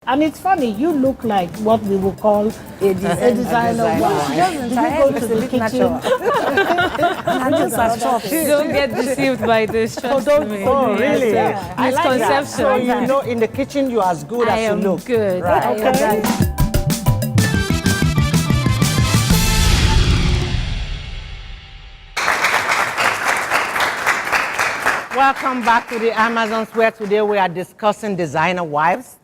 And it's funny, you look like what we would call a designer. Well, she doesn't. I go to the kitchen. Don't get deceived by this. Trust me. Oh, really? Yeah. I like that. Misconception. So you know, in the kitchen, you're as good I as am you look. good. Right. I am Okay. good. Welcome back to the Amazons, where today we are discussing designer wives,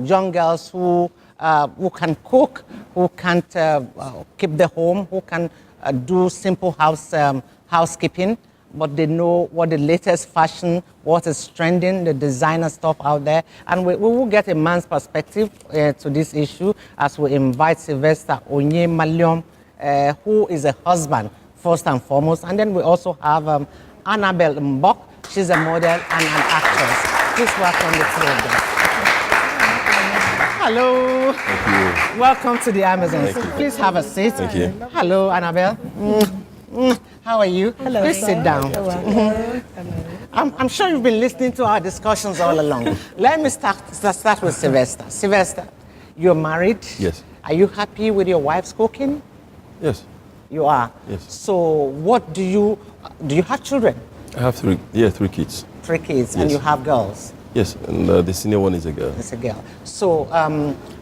young girls who can cook, who can't keep the home, who can do simple housekeeping, but they know what the latest fashion, what is trending, the designer stuff out there. And we will get a man's perspective to this issue as we invite Sylvester Onye Maliom, who is a husband, first and foremost. And then we also have Annabelle Mbok. She's a model and an actress. Please welcome the two of them. Hello. Thank you. Welcome to the Amazons. Thank you. Please have a seat. Thank you. Hello, Annabelle. How are you? Hello, Please sir. sit down. I'm sure you've been listening to our discussions all along. Let me start with Sylvester. Sylvester, you're married. Yes. Are you happy with your wife's cooking? Yes. You are. Yes. So, what do you have children? I have three kids. 3 kids, and Yes. you have girls. Yes, and the senior one is a girl. It's a girl. So,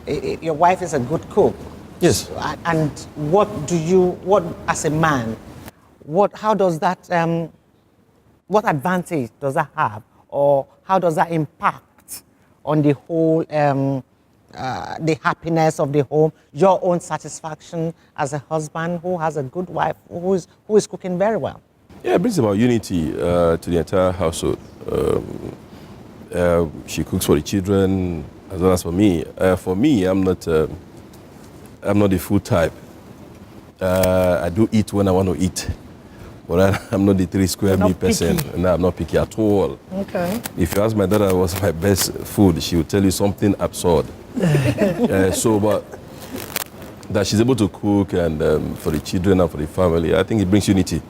your wife is a good cook. Yes. And what as a man, how does that, what advantage does that have, or how does that impact on the whole, the happiness of the home, your own satisfaction as a husband who has a good wife who is cooking very well? Yeah, it brings about unity to the entire household. She cooks for the children as well as for me. For me, I'm not the food type. I do eat when I want to eat, but I'm not the 3 square meal person. No, I'm not picky at all. Okay. If you ask my daughter what's my best food, she will tell you something absurd. But that she's able to cook and for the children and for the family, I think it brings unity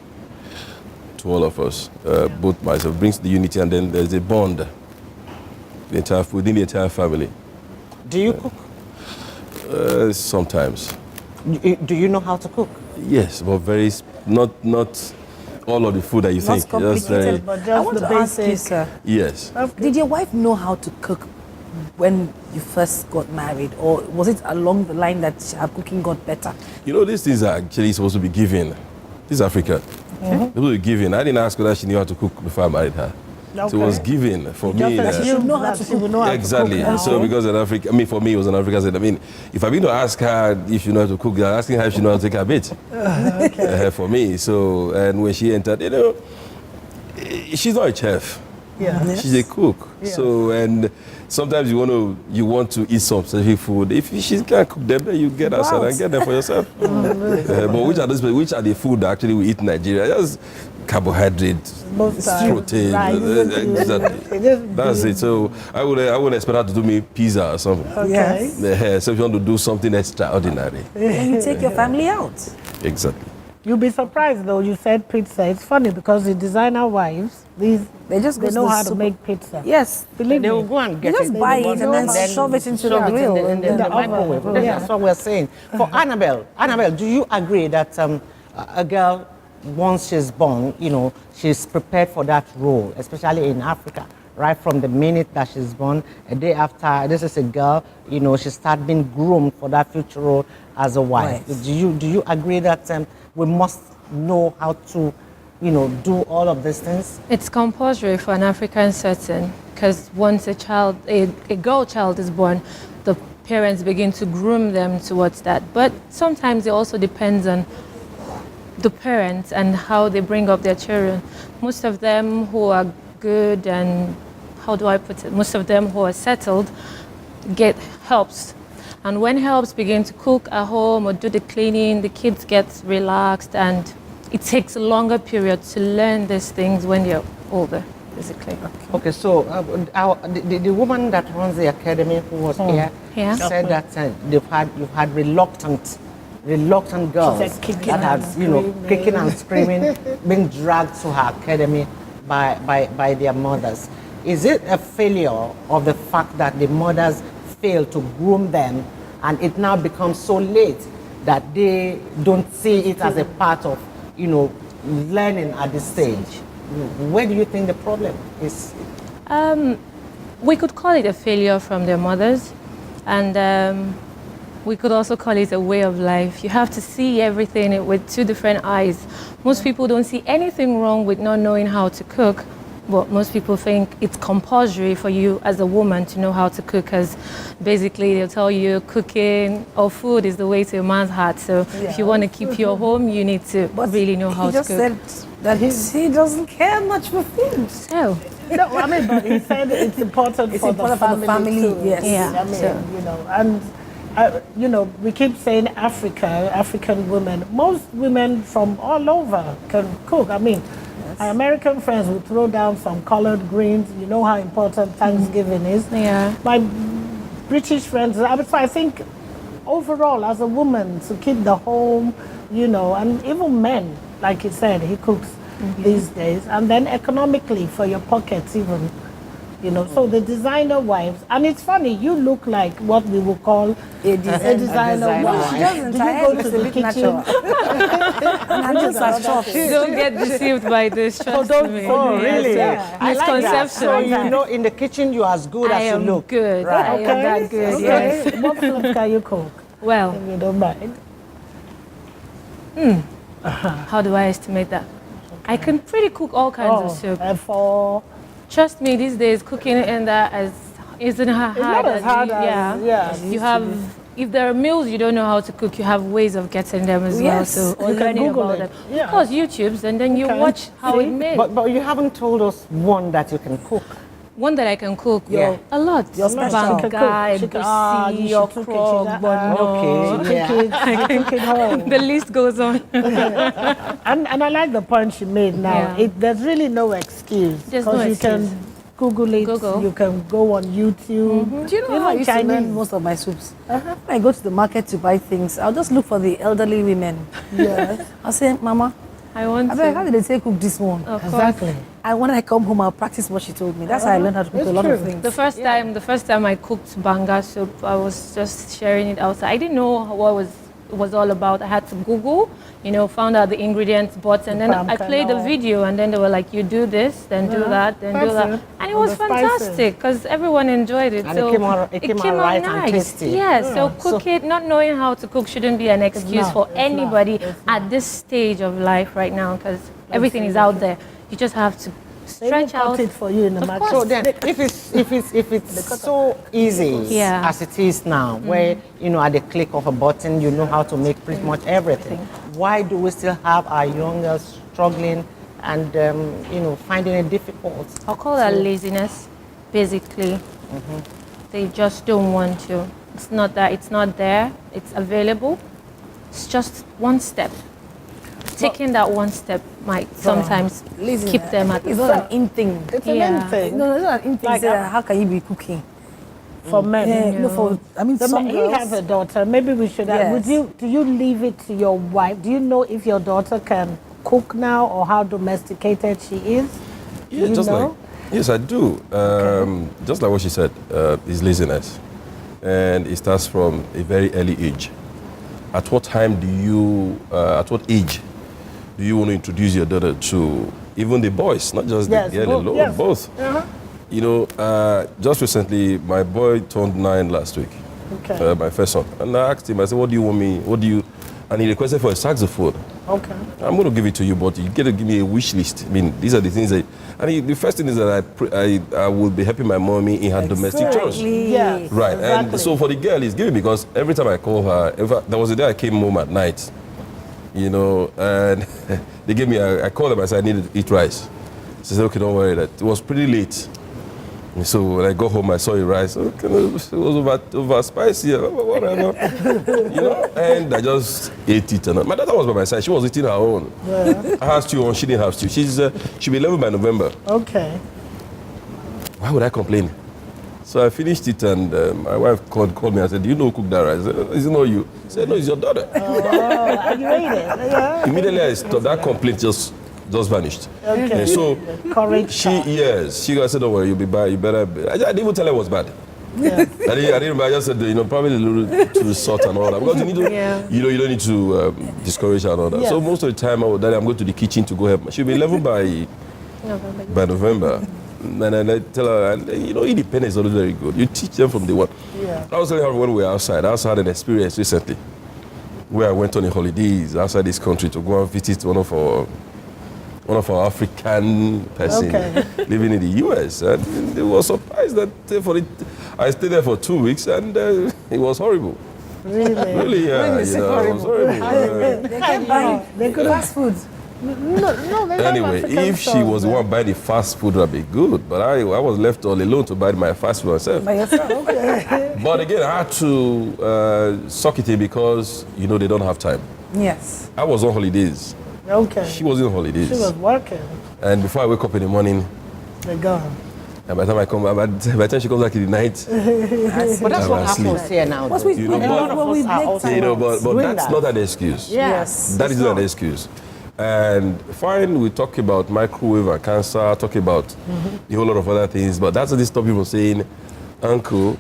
to all of us. Both myself brings the unity, and then there's a bond within the entire family. Do you cook? Sometimes. Do you know how to cook? Yes, but not all of the food that you Not think. Just complicated, But I just want the to ask you, basics. sir. yes. Did your wife know how to cook when you first got married, or was it along the line that her cooking got better? You know, these things are actually supposed to be given. This is Africa. Supposed to be given. I didn't ask her that she knew how to cook before I married her. So it was given for me. Just You know how to she would know how to Exactly. cook. So because in Africa, for me, it was an African said. If I've been to ask her if she knows how to cook, I'm asking her if she knows how to take her bait. For me. So, and when she entered, she's not a chef. Yeah. She's a cook. Yeah. So, and sometimes you want to eat some specific food. If she can't cook them, then you get outside and get them for yourself. But which are the food that actually we eat in Nigeria? Just carbohydrates, Most times, protein. rice. Exactly. That's it. So I wouldn't expect her to do me pizza or something. Okay. So if you want to do something extraordinary. And you take your family out. Exactly. You'll be surprised though. You said pizza. It's funny because the designer wives, They just go they to know the how to super- make pizza. Yes. Believe They will me. go and get You just it. buy it and then then shove it into the Shove it grill. in the the microwave. oven. Yeah. That's what we're saying. For Annabelle, do you agree that a girl, once she's born, she's prepared for that role, especially in Africa, right from the minute that she's born, a day after, this is a girl, she starts being groomed for that future role as a wife. Right. Do you agree that we must know how to, do all of these things? It's compulsory for an African setting because once a girl child is born, the parents begin to groom them towards that. But sometimes it also depends on the parents and how they bring up their children. Most of them who are good and, how do I put it, most of them who are settled get helps. And when helps begin to cook at home or do the cleaning, the kids get relaxed, and it takes a longer period to learn these things when you're older, basically. Okay, so the woman that runs the academy who was here Yeah. said that you've had reluctant girls said kicking that had, and screaming. kicking and screaming, being dragged to her academy by their mothers. Is it a failure of the fact that the mothers fail to groom them, and it now becomes so late that they don't see it as a part of, learning at this stage. Where do you think the problem is? We could call it a failure from their mothers, and we could also call it a way of life. You have to see everything with two different eyes. Most people don't see anything wrong with not knowing how to cook, but most people think it's compulsory for you as a woman to know how to cook, because basically they'll tell you cooking or food is the way to a man's heart. So if you want to keep your home, you need to really know how to cook. He just said that he doesn't care much for food. So. No, I mean, but he said it's important for the family too. Yes. Yeah. I mean, and we keep saying African women. Most women from all over can cook. I mean, our American friends will throw down some collard greens. You know how important Thanksgiving is. Yeah. My British friends, I think overall, as a woman, to keep the home, and even men, like you said, he cooks these days. And then economically, for your pockets even, so the designer wives, and it's funny, you look like what we would call a designer wife. She doesn't. Did you go to the kitchen? And just as chopped. Don't get deceived by this. Trust me. Really? Yeah. I like that. Misconception. So in the kitchen you're as good I as you am look. good. Right. I am that good. Yes. What food can you cook, Well, if you don't mind? how do I estimate that? I can pretty cook all kinds of soup. For Trust me, these days cooking in that isn't hard. it's not as hard as You have, if there are meals you don't know how to cook, you have ways of getting them as well. Yes. So Or you can learning Google about it. them. Yeah. Of course, YouTube's, and then you Okay. watch how See? it made. But you haven't told us one that you can cook. One that I can cook, Yeah. a lot. Your special. Banga, She can- egusi, you should cook it. okra, She can- ogbono. Okay. Yeah. Cook it home. The list goes on. And I like the point she made now. Yeah. There's really no excuse. There's no Because you excuse. can Google it, Google. you can go on YouTube. Do you know how I used to learn most of my soups? When I go to the market to buy things, I'll just look for the elderly women. Yes, I'll say, Mama, I want I beg, how to. did they say cook this one? Of course. exactly. And when I come home, I'll practice what she told me. That's how I learned how to cook It's a lot of true. things. The first time I cooked banga soup, I was just sharing it outside. I didn't know what it was all about. I had to Google, found out the ingredients, bought, and then I played the video, and then they were like, you do this, then do that, then do That's that. it. And it And was the spices. fantastic because everyone enjoyed it. And so it came out right and nice. tasty. Yeah, so cook it, not knowing how to cook shouldn't be an excuse not, for it's not, anybody it's at this stage of life right now, because everything is out there. You just have to They will stretch cut out. it for you in the market. So then, if it's so easy Yeah. as it is now, where at the click of a button you know how to make pretty much everything, why do we still have our young girls struggling and finding it difficult? I'll call that laziness, basically. They just don't want to. It's not that it's not there, it's available. It's just one step. Taking that one step might sometimes Laziness. keep them at the It's not an in thing. It's an Yeah. in thing No, it's not an in thing. Like, Say, how can you be cooking? for men. Yeah, no, for some He girls. has a daughter. Maybe we should. Yes. Do you leave it to your wife? Do you know if your daughter can cook now or how domesticated she is? Yeah, you just know? like, yes, I do. Just like what she said, is laziness. And it starts from a very early age. At what time at what age do you want to introduce your daughter to even the boys, not just Yes, the girl both, alone, yes. both? Just recently, my boy turned 9 last week, Okay. my first son. And I asked him, I said, what do you want me, and he requested for a saxophone. Okay. I'm going to give it to you, but you got to give me a wish list. I mean, these are the things the first thing is that I will be helping my mommy in her domestic chores. Yes. Right, Exactly. and so for the girl, it's giving because every time I call her, there was a day I came home at night, and they gave me, I called them, I said I needed to eat rice. She said, okay, don't worry, that it was pretty late. And so when I got home, I saw the rice. Okay, it was over spicy, whatever, and I just ate it. And my daughter was by my side; she was eating her own. Yeah. I had stew on; she didn't have stew. She'll be 11 by November. Okay. Why would I complain? So I finished it, and my wife called me and said, "Do you know who cooked that rice?" I said, "Is it not you?" I said, "No, it's your daughter." And you ate it. Yeah. Immediately I stopped. That complaint just vanished. Okay. And so Courage. she said, "Don't worry, you'll be bad. You better." I didn't even tell her it was bad. Yes. I didn't remember. I just said, probably a little too salt and all that. Because you need to, Yeah. you don't need to discourage her and all that. Yes. So most of the time, I'm going to the kitchen to go help. She'll be 11 by November. And then I tell her, independence is always very good. You teach them from day one. Yeah. I was telling her when we were outside. I also had an experience recently where I went on a holidays outside this country to go and visit one of our African person living in the US, and they were surprised that I stayed there for 2 weeks, and it was horrible. Really? Really, yeah, When you say it was horrible. They can buy They could fast food. no, they have Anyway, African if she was the songs, one buying the fast food, that'd be good. But I was left all alone to buy my fast food myself. By yourself. Okay. But again, I had to suck it in because they don't have time. Yes. I was on holidays. Okay. She was on holidays. She was working. And before I wake up in the morning, They're gone. and by the time I come, by the time she comes back in the night, But that's I'm what asleep. happens here now. What's though. with You know, a lot but- of we us are make also- time. but doing that's that. not an excuse. Yes. That is not an excuse. And fine, we talk about microwave and cancer, talk about a whole lot of other things, but that's what they stop people saying, Uncle,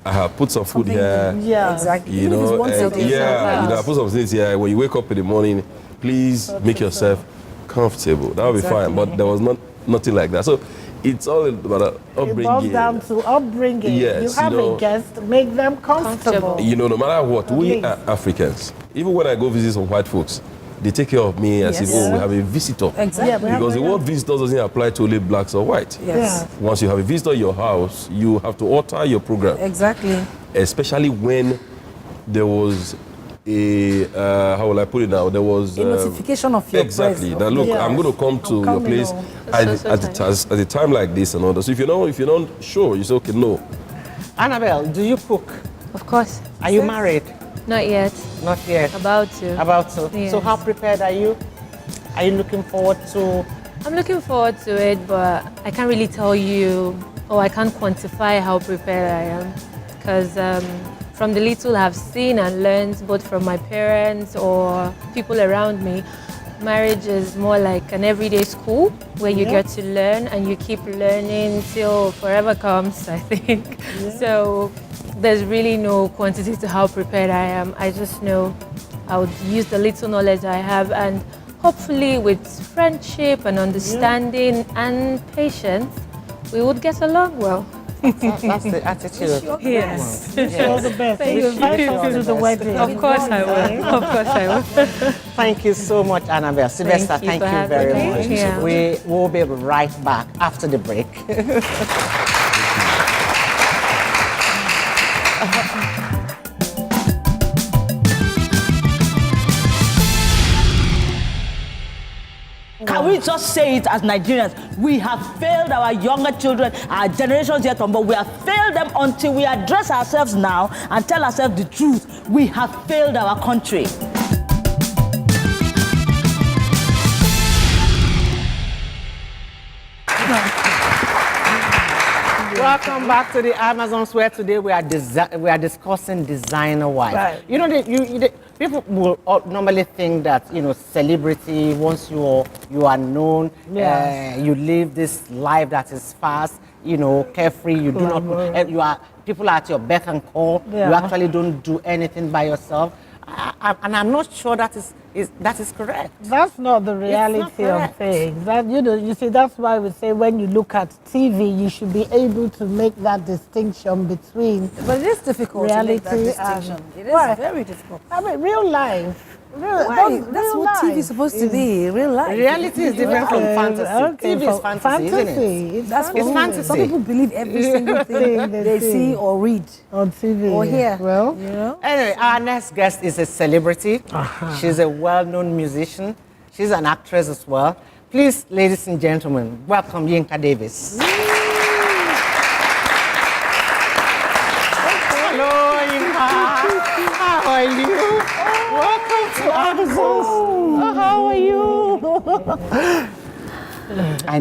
I have put some food here. Yeah. Exactly. You Even if it's know, once a and day. I put some things here. When you wake up in the morning, please make yourself comfortable. That will be fine. But there was nothing like that. So it's all about It boils upbringing. down to upbringing. Yes, you have a guest, make them comfortable. Comfortable. No matter what, we least. are Africans. Even when I go visit some white folks, they take care of me as if, Yes. we have a visitor. Exactly. Yeah, we have Because a- the word visitor doesn't apply to only blacks or white. Yes. Once you have a visitor in your house, you have to alter your program. Exactly. Especially when there was how will I put it now? There was A notification of your exactly. presence. That look, Yeah. I'm going to come to your coming place home. at a time like this and all that. So if you're not sure, you say okay, no. Annabelle, do you cook? Of course. Are you married? Not yet. Not yet. About to. About to. Yes. So how prepared are you? Are you looking forward to? I'm looking forward to it, but I can't really tell you, or I can't quantify how prepared I am. Because from the little I've seen and learned, both from my parents or people around me, marriage is more like an everyday school where you get to learn and you keep learning till forever comes, I think. So there's really no quantity to how prepared I am. I just know I would use the little knowledge I have, and hopefully with friendship and understanding and patience, we would get along well. That's the attitude. Yes. Wish you all the best. Thank you. Invite us to the wedding. Of course I will. Of course I will. Thank you so much, Annabelle. Sylvester, you thank for you having very me. much. Yeah. We will be right back after the break. Can we just say it as Nigerians? We have failed our younger children, our generations yet on, but we have failed them until we address ourselves now and tell ourselves the truth. We have failed our country. Welcome back to the Amazons, where today we are discussing designer wives. Right. You know, people will normally think that celebrity, once you are known, Yes. you live this life that is fast, carefree. You do not. People are at your beck and call. Yeah. You actually don't do anything by yourself. And I'm not sure that is correct. That's not the reality of correct. things. That you see, that's why we say when you look at TV, you should be able to make that distinction between But it is difficult to make that reality distinction. and It is Why? very difficult. I mean, real life. Why? That's what TV is supposed to be, real life. Reality is different from fantasy. Okay, TV is fantasy, isn't it? That's It's what fantasy. Some people believe every single thing they see or read On TV. or hear. Well, you know? Anyway, our next guest is a celebrity. She's a well-known musician. She's an actress as well. Please, ladies and gentlemen, welcome Yinka Davis. Hello, Yinka. How are you? Welcome to Amazons. How are you? I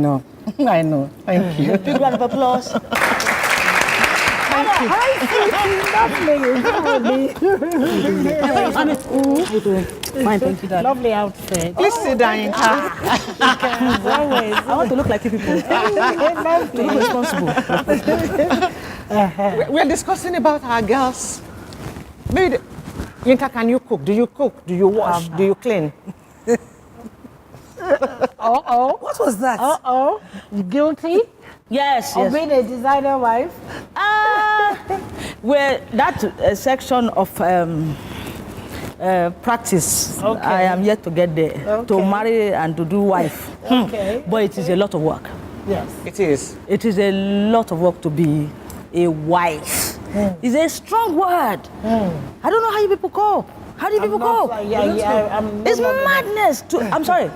know. Thank you. Big round of applause. How you doing? Fine, thank you, Dad. lovely outfit. Please sit down, Yinka. As always. I want to look like you people. To look responsible. We're discussing about our girls. Maybe, Yinka, can you cook? Do you cook? Do you wash? Do you clean? What was that? Guilty Yes, of yes. being a designer wife? Well, that section of practice, Okay. I am yet to get there. To Okay. marry and to do wife. Okay. But it is a lot of work. Yes. It is. It is a lot of work to be a wife. It's a strong word. I don't know how you people cope. How do you people cope? I'm It's madness. I'm sorry.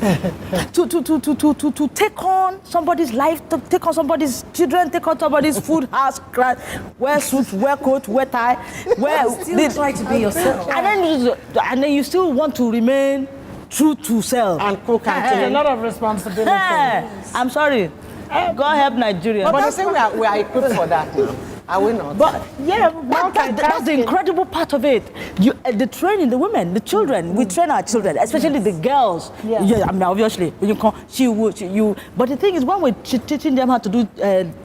to take on somebody's life, to take on somebody's children, take on somebody's food, house, wear suit, wear coat, wear tie, wear. Still try to be yourself. And then you still want to remain true to self. And cook and There's a clean. lot of responsibility. I'm sorry. God help Nigeria. But they say we are equipped for that now. Are we not? But yeah, That's the incredible part of it. The training, the women, the children. We train our children, especially the girls. Yeah. Yeah, I mean, obviously, when you come, you. But the thing is, when we're teaching them how to do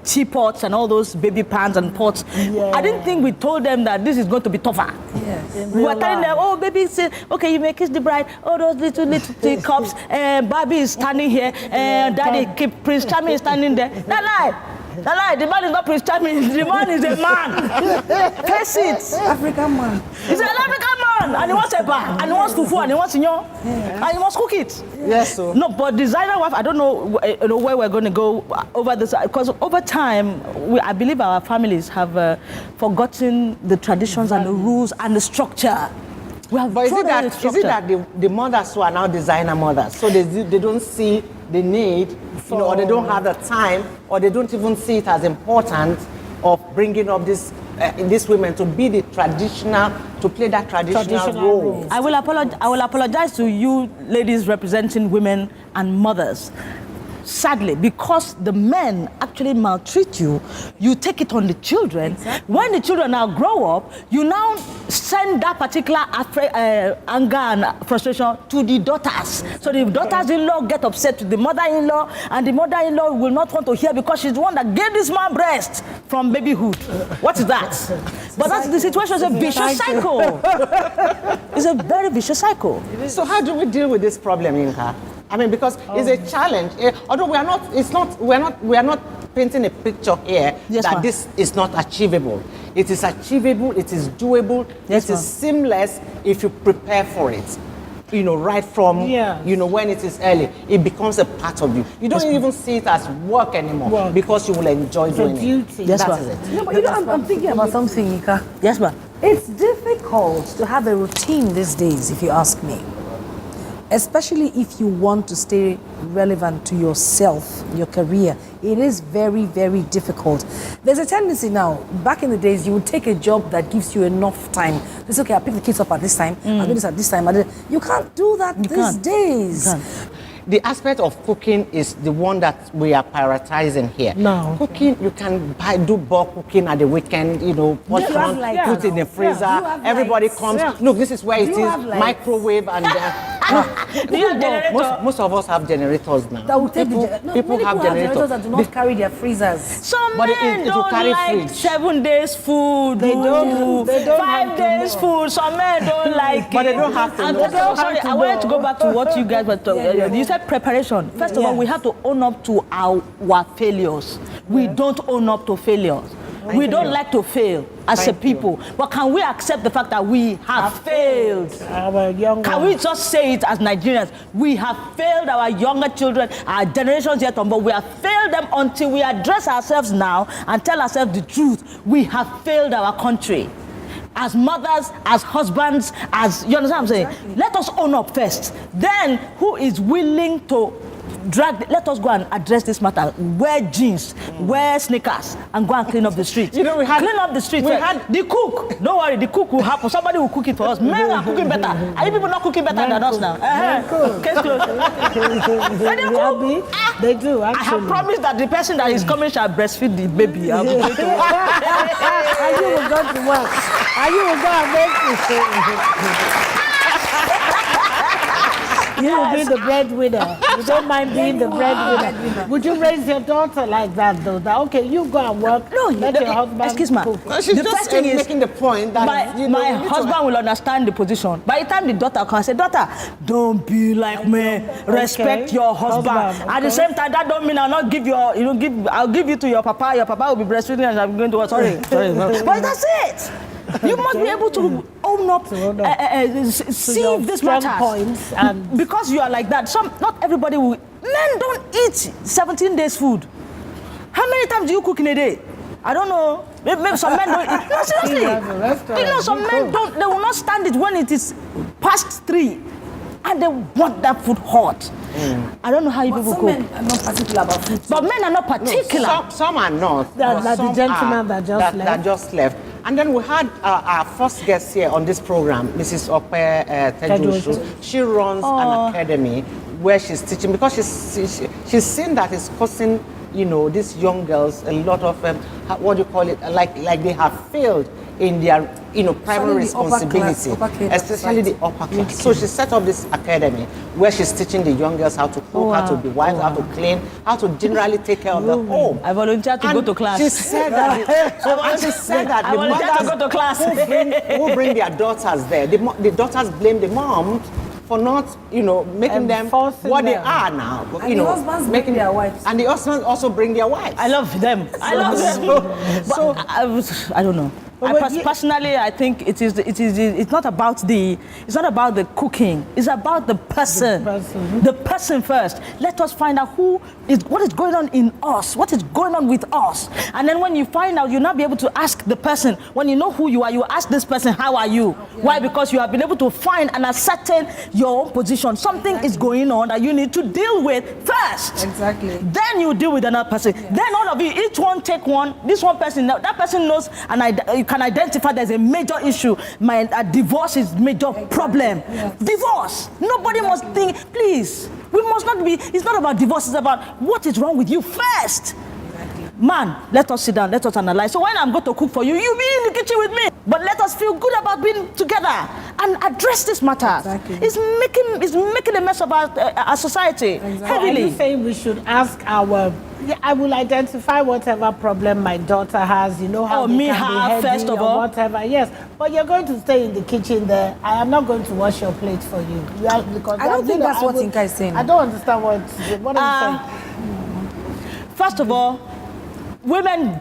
teapots and all those baby pans and pots, I didn't think we told them that this is going to be tougher. Yes. We were telling them, oh, baby, say, okay, you may kiss the bride. Oh, those little teacups. Barbie is standing here. Daddy, Prince Charming is standing there. That lie. That lie. The man is not Prince Charming. The man is a man. Face it. African man. He's an African man, and he wants a bar, and he wants fufu, and he wants and he wants cook it. Yes, so. No, but designer wife, I don't know, where we're going to go over this, because over time, I believe our families have forgotten the traditions and the rules and the structure. We have But is thrown it away that, the is it structure. that the mothers who are now designer mothers, so they don't see the need, or they don't have the time, or they don't even see it as important of bringing up these women to be the traditional, to play that traditional role? I will apologize to you ladies representing women and mothers. Sadly, because the men actually maltreat you, you take it on the children. Exactly. When the children now grow up, you now send that particular anger and frustration to the daughters. So the daughters-in-law get upset with the mother-in-law, and the mother-in-law will not want to hear because she's the one that gave this man breast from babyhood. What is that? But that's the situation. It's a vicious cycle. It's a very vicious cycle. So how do we deal with this problem, Yinka? I mean, because it's a challenge. Although we are not painting a picture here that this is not achievable. It is achievable. It is doable. It is seamless if you prepare for it. Right from when it is early, it becomes a part of you. You don't even see it as work anymore because you will enjoy doing it. Yes, that is it. No, but I'm thinking about something, Ika. Yes, ma'am. It's difficult to have a routine these days, if you ask me. Especially if you want to stay relevant to yourself, your career. It is very, very difficult. There's a tendency now, back in the days, you would take a job that gives you enough time. It's okay, I'll pick the kids up at this time, I'll do this at this time. You can't do that these days. The aspect of cooking is the one that we are prioritizing here. No. Cooking, you can do bulk cooking at the weekend, put it in the freezer. Everybody comes. Look, this is where it is. Microwave and most of us have generators now. That will take people have generators that do not carry their freezers. Some But men it will don't carry like fridge. 7 days food. They don't 5 days food. Some men don't like But it. they don't have to And know. sorry, I wanted to go back to what you guys were talking. You said preparation. First of all, we have to own up to our failures. We don't own up to failures. We don't like to fail as a people. But can we accept the fact that we have failed? Can we just say it as Nigerians? We have failed our younger children, our generations yet on, but we have failed them until we address ourselves now and tell ourselves the truth. We have failed our country. As mothers, as husbands, you understand what I'm saying? Exactly. Let us own up first. Then, who is willing to let us go and address this matter. Wear jeans, wear sneakers, and go and clean up the street. Clean up the street. The cook. Don't worry, the cook will happen. Somebody will cook it for us. Men are cooking better. Are you people not cooking better than us now? Case closed. They do, actually. I have promised that the person that is coming shall breastfeed the baby. And you will go to work. And you will go and make it. You will be the breadwinner. You don't mind being the breadwinner. Would you raise your daughter like that, though? That, okay, you go and work. No, let your husband excuse me. cook. No, she's The just first thing is, making the point that my husband will understand the position. By the time the daughter comes, say, daughter, don't be like me. Respect your husband. At the same time, that don't mean I'll not give your, I'll give you to your papa. Your papa will be breastfeeding and I'm going to work. Sorry. But that's it. You must be able to own up, see your this strong matters. points and Because you are like that. Not everybody will. Men don't eat 17 days food. How many times do you cook in a day? I don't know. Maybe some men don't eat. No, seriously. Some men don't. They will not stand it when it is past 3, and they want that food hot. I don't know how you people Some cook. men are not particular about food. But men are not particular. Some are not. That- but that the some gentleman are that just left. That just left. And then we had our first guest here on this program, Mrs. Ope Tejushu. She runs an academy where she's teaching, because she's seen that it's causing, these young girls a lot of, what do you call it, like they have failed in their, primary responsibility, especially the upper class. So she set up this academy where she's teaching the young girls how to cook, how to be wives, how to clean, how to generally take care of the home. I volunteered to go to class. She said that I volunteered to go to class. who bring their daughters there, the daughters blame the mom for not, making them Enforcing what they them. are now. And the husbands bring their wives. And the husbands also bring their wives. I love them. I love them. So I don't know. But Personally, I think it's not about the cooking. It's about the person. The person first. Let us find out what is going on in us, what is going on with us. And then when you find out, you'll not be able to ask the person. When you know who you are, you ask this person, how are you? Why? Because you have been able to find and ascertain your own position. Something is going on that you need to deal with first. Exactly. Then you deal with another person. Then all of you, each one take one. This one person, that person knows, and you can identify there's a major issue. Divorce is major problem. Yeah. Divorce. Nobody must think, please. We must not be. It's not about divorce. It's about what is wrong with you first. Man, let us sit down. Let us analyze. So when I'm going to cook for you, you be in the kitchen with me. But let us feel good about being together and address this matter. Exactly. It's making a mess of our society. Exactly. Are Heavily. you saying we should ask I will identify whatever problem my daughter has, how Or they me can have, be heady first of or all. whatever. Yes, but you're going to stay in the kitchen there. I am not going to wash your plate for you. Because I don't think that's what Inka is saying. I don't understand what are you saying. First of all,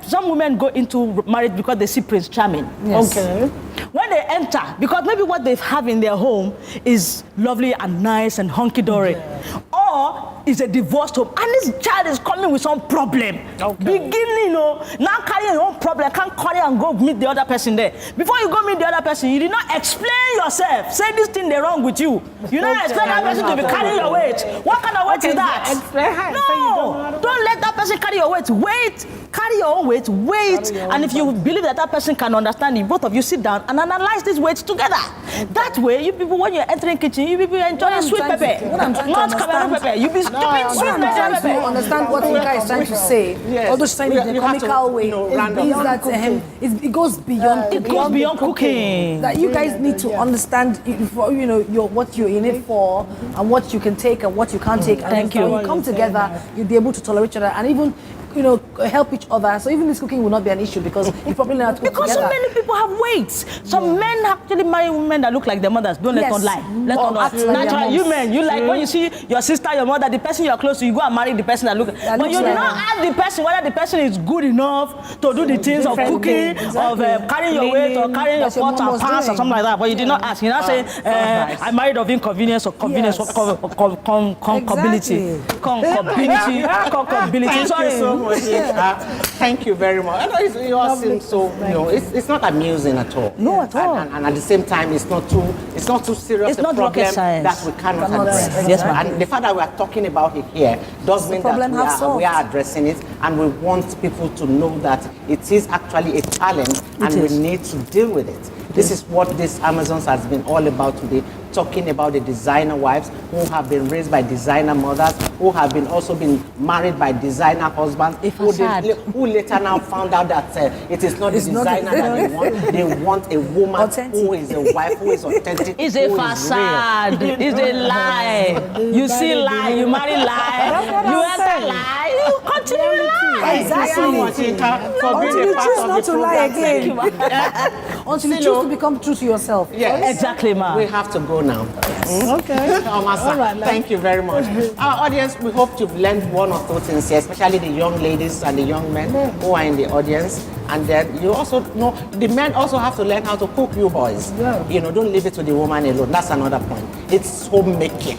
some women go into marriage because they see Prince Charming. Yes. Okay. When they enter, because maybe what they have in their home is lovely and nice and hunky-dory. Yeah. Or is a divorced home, and this child is coming with some problem. Okay. Beginning, now carrying your own problem, can't carry and go meet the other person there. Before you go meet the other person, you did not explain yourself. Say this thing they wrong with you. You don't expect that person to be carrying your weight. What kind of weight is that? Explain how. So you don't know how to- Don't let that person carry your weight. Carry your own weight. Wait. And if you believe that person can understand it, both of you sit down and analyze these weights together. That way, you people, when you're entering kitchen, you people enjoy sweet pepper. What I'm trying to Not Cameroon understand- pepper. You be stupid sweet I'm trying to pepper. understand what Inka is trying to say. Yes. Although she's saying it in a You have to, comical way. random. Is that it goes beyond. It goes beyond cooking. That you guys need to understand, what you're in it for, and what you can take and what you can't take. And Thank then you. when you come together, you'll be able to tolerate each other and even, help each other. So even this cooking will not be an issue because you probably know how to cook Because together. so many people have weights. Some men actually marry women that look like their mothers. Don't let Yes. on lie. Let Or on lie. act like their Naturally, you moms. men, you like when you see your sister, your mother, the person you are close to, you go and marry the person that look. But looks you do like not her. ask the person whether the person is good enough to do the things of different cooking, things. of carrying your weight, or carrying your That's your pots mom and was pans or doing. something like that. But you did not ask. You not say, I married of inconvenience or convenience Yes. or concability. Concability. Thank Sorry. you so much. Thank you very much. I know you all seem so, it's not amusing at all. No, at all. And at the same time, it's not too serious It's a not problem rocket science. that we cannot address. Yes, ma'am. And the fact that we are talking about it here does mean that problem half solved. we are addressing it, and we want people to know that it is actually a challenge, and we is. need to deal with it. This is what this Amazons has been all about today, talking about the designer wives who have been raised by designer mothers, who have also been married by designer husbands, who later now found out that it is not the designer that they want. They want a woman Authentic. who is a wife, who is authentic. It's a who is facade. real. It's a lie. You see lie, you marry lie, you enter lie, you continue lie. Exactly. Thank you so much, Inka, for Until being you a part choose of not the to lie program. again. Until you choose to become true to yourself. Yes. Exactly, ma. We have to go now. Okay. Omasa, All right, thank you very much. Our audience, we hope you've learned one or two things here, especially the young ladies and the young men who are in the audience. And then you also know the men also have to learn how to cook, you boys. Yeah. You know, don't leave it to the woman alone. That's another point. It's homemaking.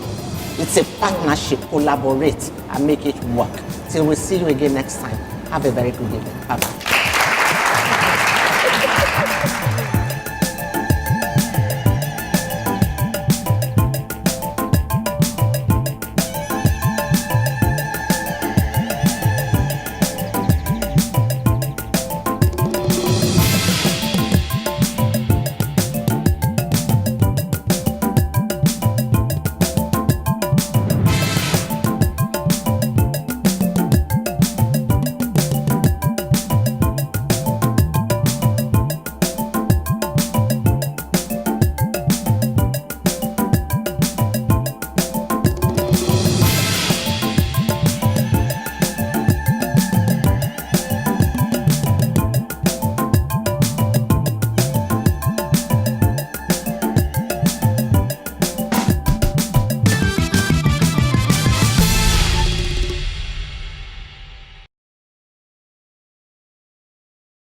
It's a partnership. Collaborate and make it work. Till we see you again next time. Have a very good evening. Bye-bye.